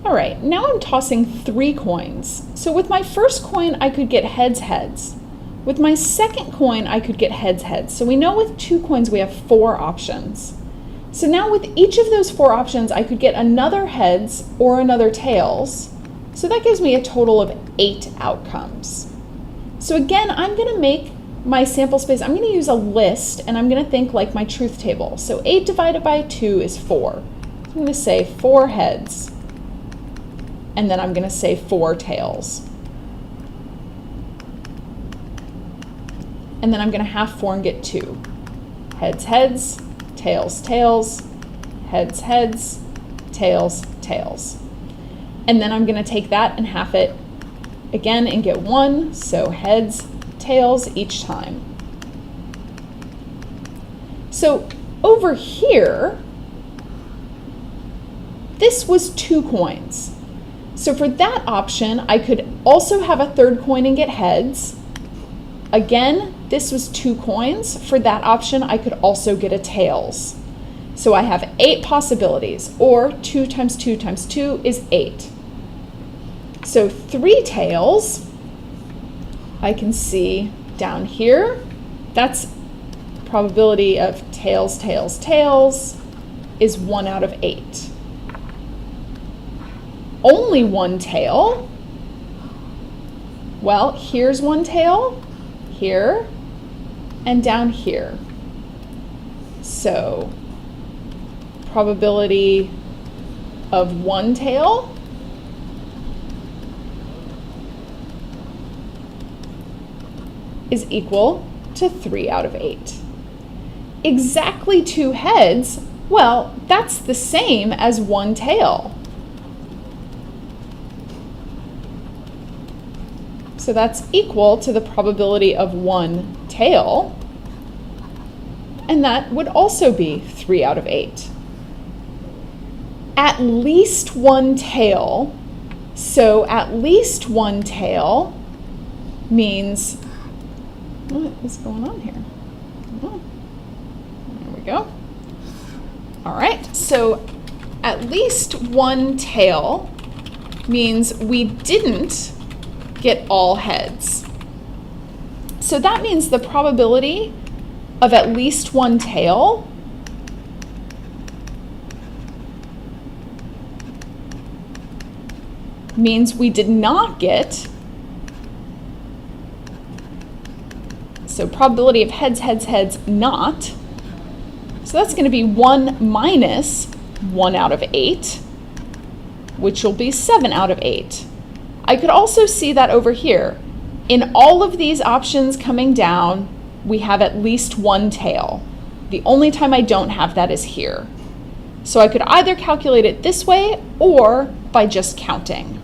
All right, now I'm tossing 3 coins. So with my first coin, I could get heads, heads. With my second coin, I could get heads, heads. So we know with 2 coins, we have 4 options. So now with each of those 4 options, I could get another heads or another tails. So that gives me a total of 8 outcomes. So again, I'm gonna make my sample space, I'm gonna use a list and I'm gonna think like my truth table. So 8 divided by 2 is 4. So I'm gonna say 4 heads. And then I'm gonna say 4 tails. And then I'm gonna half 4 and get 2. Heads, heads, tails, tails, heads, heads, tails, tails. And then I'm gonna take that and half it again and get 1, so heads, tails each time. So over here, this was 2 coins. So for that option, I could also have a third coin and get heads. Again, this was 2 coins. For that option, I could also get a tails. So I have 8 possibilities, or 2 times 2 times 2 is 8. So 3 tails, I can see down here, that's probability of tails, tails, tails is 1 out of 8. Only 1 tail, well, here's 1 tail, here, and down here. So probability of 1 tail is equal to 3 out of 8. Exactly 2 heads, well, that's the same as 1 tail. So that's equal to the probability of 1 tail, and that would also be 3 out of 8. At least 1 tail, so at least 1 tail means, what is going on here? Oh, there we go. All right, so at least 1 tail means we didn't get all heads. So that means the probability of at least 1 tail means we did not get, so probability of heads, heads, heads, not. So that's going to be 1 minus 1 out of 8, which will be 7 out of 8. I could also see that over here. In all of these options coming down, we have at least 1 tail. The only time I don't have that is here. So I could either calculate it this way or by just counting.